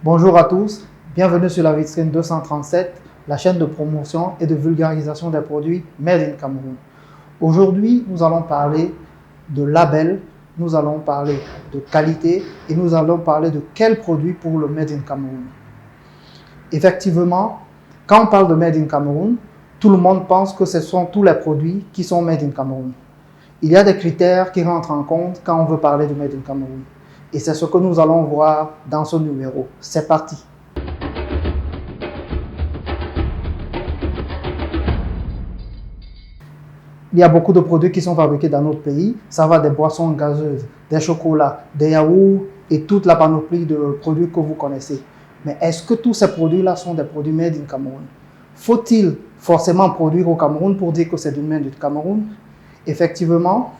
Bonjour à tous, bienvenue sur la vitrine 237, la chaîne de promotion et de vulgarisation des produits Made in Cameroun. Aujourd'hui, nous allons parler de label, nous allons parler de qualité et nous allons parler de quels produits pour le Made in Cameroun. Effectivement, quand on parle de Made in Cameroun, tout le monde pense que ce sont tous les produits qui sont Made in Cameroun. Il y a des critères qui rentrent en compte quand on veut parler de Made in Cameroun. Et c'est ce que nous allons voir dans ce numéro. C'est parti! Il y a beaucoup de produits qui sont fabriqués dans notre pays. Ça va des boissons gazeuses, des chocolats, des yaourts et toute la panoplie de produits que vous connaissez. Mais est-ce que tous ces produits-là sont des produits Made in Cameroun? Faut-il forcément produire au Cameroun pour dire que c'est du Made in Cameroun? Effectivement,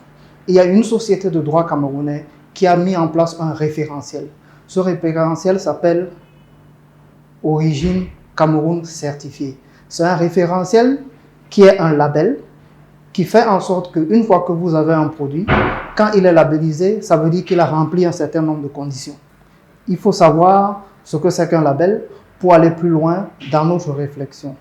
il y a une société de droit camerounais qui a mis en place un référentiel. Ce référentiel s'appelle Origine Cameroun Certifié. C'est un référentiel qui est un label qui fait en sorte qu'une fois que vous avez un produit, quand il est labellisé, ça veut dire qu'il a rempli un certain nombre de conditions. Il faut savoir ce que c'est qu'un label pour aller plus loin dans notre réflexion.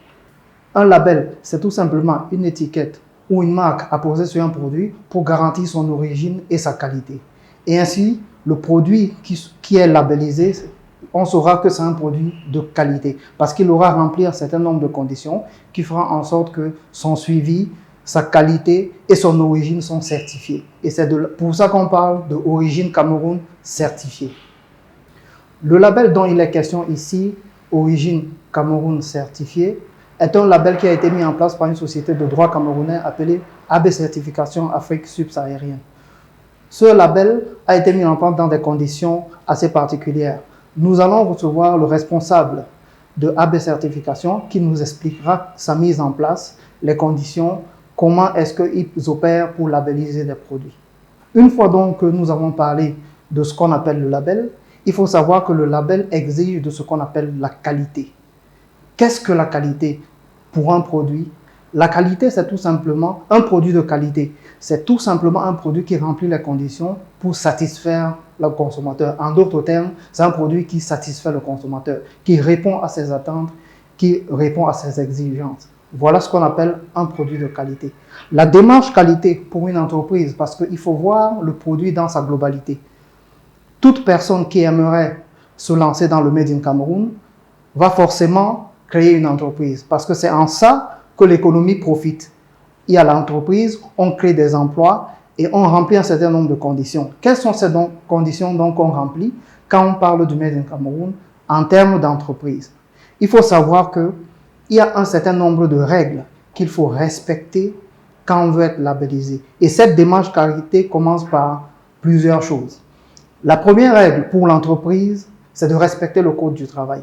Un label, c'est tout simplement une étiquette ou une marque apposée sur un produit pour garantir son origine et sa qualité. Et ainsi, le produit qui est labellisé, on saura que c'est un produit de qualité parce qu'il aura rempli un certain nombre de conditions qui feront en sorte que son suivi, sa qualité et son origine sont certifiés. Et c'est pour ça qu'on parle de Origine Cameroun certifiée. Le label dont il est question ici, Origine Cameroun certifiée, est un label qui a été mis en place par une société de droit camerounais appelée AB Certification Afrique Subsaharienne. Ce label a été mis en place dans des conditions assez particulières. Nous allons recevoir le responsable de AB Certification qui nous expliquera sa mise en place, les conditions, comment est-ce qu'ils opèrent pour labelliser des produits. Une fois donc que nous avons parlé de ce qu'on appelle le label, il faut savoir que le label exige de ce qu'on appelle la qualité. Qu'est-ce que la qualité pour un produit? La qualité, c'est tout simplement un produit de qualité. C'est tout simplement un produit qui remplit les conditions pour satisfaire le consommateur. En d'autres termes, c'est un produit qui satisfait le consommateur, qui répond à ses attentes, qui répond à ses exigences. Voilà ce qu'on appelle un produit de qualité. La démarche qualité pour une entreprise, parce qu'il faut voir le produit dans sa globalité. Toute personne qui aimerait se lancer dans le Made in Cameroun va forcément créer une entreprise, parce que c'est en ça que l'économie profite. Il y a l'entreprise, on crée des emplois et on remplit un certain nombre de conditions. Quelles sont ces conditions donc qu'on remplit quand on parle du Made in Cameroun en termes d'entreprise? Il faut savoir qu'il y a un certain nombre de règles qu'il faut respecter quand on veut être labellisé. Et cette démarche qualité commence par plusieurs choses. La première règle pour l'entreprise, c'est de respecter le code du travail.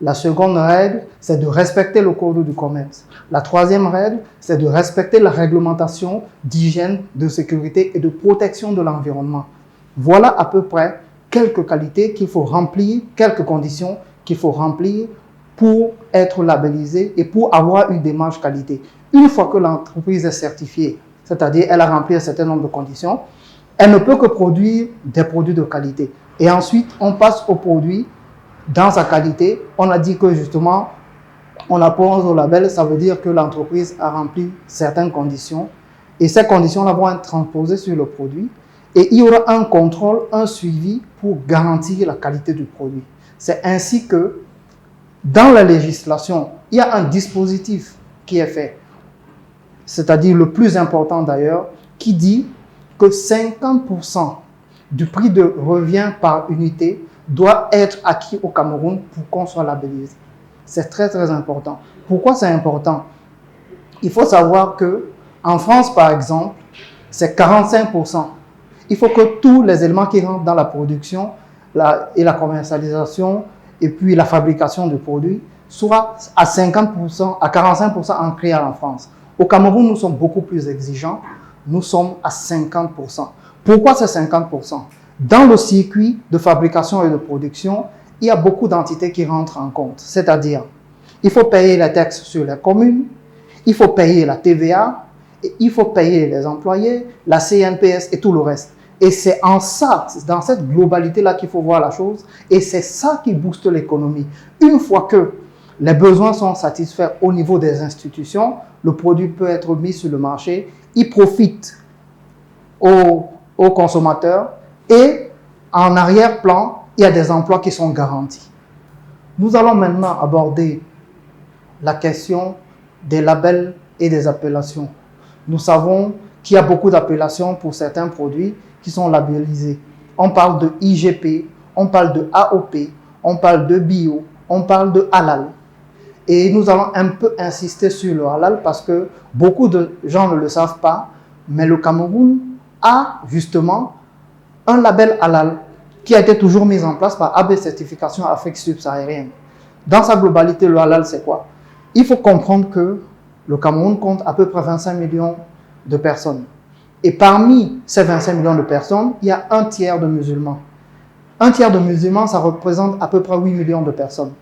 La seconde règle, c'est de respecter le code du commerce. La troisième règle, c'est de respecter la réglementation d'hygiène, de sécurité et de protection de l'environnement. Voilà à peu près quelques qualités qu'il faut remplir, quelques conditions qu'il faut remplir pour être labellisé et pour avoir une démarche qualité. Une fois que l'entreprise est certifiée, c'est-à-dire elle a rempli un certain nombre de conditions, elle ne peut que produire des produits de qualité. Et ensuite, on passe aux produits dans sa qualité. On a dit que justement, on appose au label, ça veut dire que l'entreprise a rempli certaines conditions et ces conditions-là vont être transposées sur le produit et il y aura un contrôle, un suivi pour garantir la qualité du produit. C'est ainsi que dans la législation, il y a un dispositif qui est fait, c'est-à-dire le plus important d'ailleurs, qui dit que 50% du prix de revient par unité doit être acquis au Cameroun pour qu'on soit labellisé. C'est très très important. Pourquoi c'est important? Il faut savoir que en France, par exemple, c'est 45%. Il faut que tous les éléments qui rentrent dans la production et la commercialisation et puis la fabrication de produits soient à 50%, à 45% ancrés en France. Au Cameroun, nous sommes beaucoup plus exigeants. Nous sommes à 50%. Pourquoi c'est 50%? Dans le circuit de fabrication et de production, il y a beaucoup d'entités qui rentrent en compte. C'est-à-dire, il faut payer les taxes sur les communes, il faut payer la TVA, et il faut payer les employés, la CNPS et tout le reste. Et c'est en ça, dans cette globalité-là qu'il faut voir la chose. Et c'est ça qui booste l'économie. Une fois que les besoins sont satisfaits au niveau des institutions, le produit peut être mis sur le marché, il profite aux consommateurs et en arrière-plan, il y a des emplois qui sont garantis. Nous allons maintenant aborder la question des labels et des appellations. Nous savons qu'il y a beaucoup d'appellations pour certains produits qui sont labellisés. On parle de IGP, on parle de AOP, on parle de bio, on parle de halal. Et nous allons un peu insister sur le halal parce que beaucoup de gens ne le savent pas, mais le Cameroun a justement un label halal qui a été toujours mis en place par AB Certification Afrique subsaharienne. Dans sa globalité, le halal, c'est quoi? Il faut comprendre que le Cameroun compte à peu près 25 millions de personnes. Et parmi ces 25 millions de personnes, il y a un tiers de musulmans. Un tiers de musulmans, ça représente à peu près 8 millions de personnes.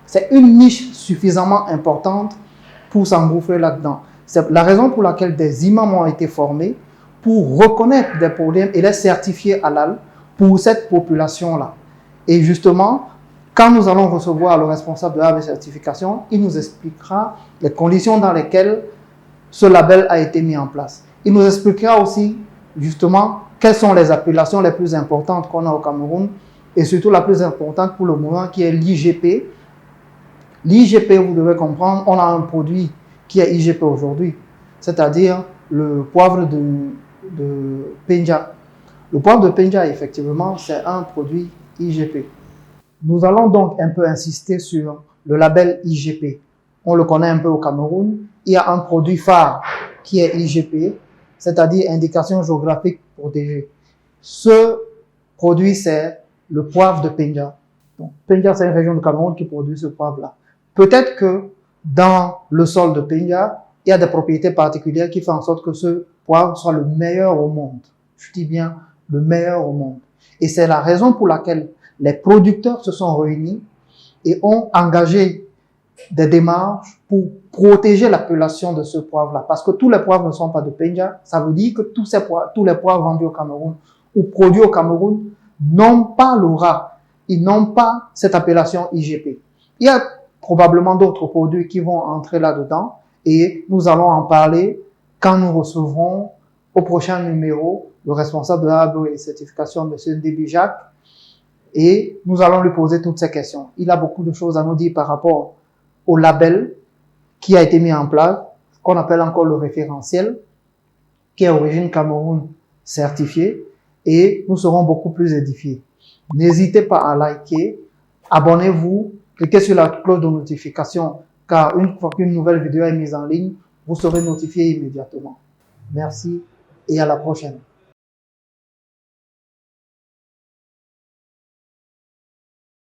C'est une niche suffisamment importante pour s'engouffrer là-dedans. C'est la raison pour laquelle des imams ont été formés pour reconnaître des problèmes et les certifier halal pour cette population-là. Et justement, quand nous allons recevoir le responsable de la certification, il nous expliquera les conditions dans lesquelles ce label a été mis en place. Il nous expliquera aussi, justement, quelles sont les appellations les plus importantes qu'on a au Cameroun et surtout la plus importante pour le moment qui est l'IGP. L'IGP, vous devez comprendre, on a un produit qui est IGP aujourd'hui, c'est-à-dire le poivre de Penja. Le poivre de Penja, effectivement, c'est un produit IGP. Nous allons donc un peu insister sur le label IGP. On le connaît un peu au Cameroun. Il y a un produit phare qui est IGP, c'est-à-dire indication géographique protégée. Ce produit, c'est le poivre de Penja. Donc, Penja, c'est une région du Cameroun qui produit ce poivre-là. Peut-être que dans le sol de Penja, il y a des propriétés particulières qui font en sorte que ce poivre soit le meilleur au monde. Je dis bien le meilleur au monde. Et c'est la raison pour laquelle les producteurs se sont réunis et ont engagé des démarches pour protéger l'appellation de ce poivre-là. Parce que tous les poivres ne sont pas de Penja. Ça veut dire que tous les poivres vendus au Cameroun ou produits au Cameroun n'ont pas l'aura. Ils n'ont pas cette appellation IGP. Il y a probablement d'autres produits qui vont entrer là-dedans et nous allons en parler quand nous recevrons au prochain numéro le responsable de la certification, M. Ndébi Jacques, et nous allons lui poser toutes ces questions. Il a beaucoup de choses à nous dire par rapport au label qui a été mis en place, qu'on appelle encore le référentiel, qui est Origine Cameroun certifié, et nous serons beaucoup plus édifiés. N'hésitez pas à liker, abonnez-vous, cliquez sur la cloche de notification, car une fois qu'une nouvelle vidéo est mise en ligne, vous serez notifié immédiatement. Merci et à la prochaine.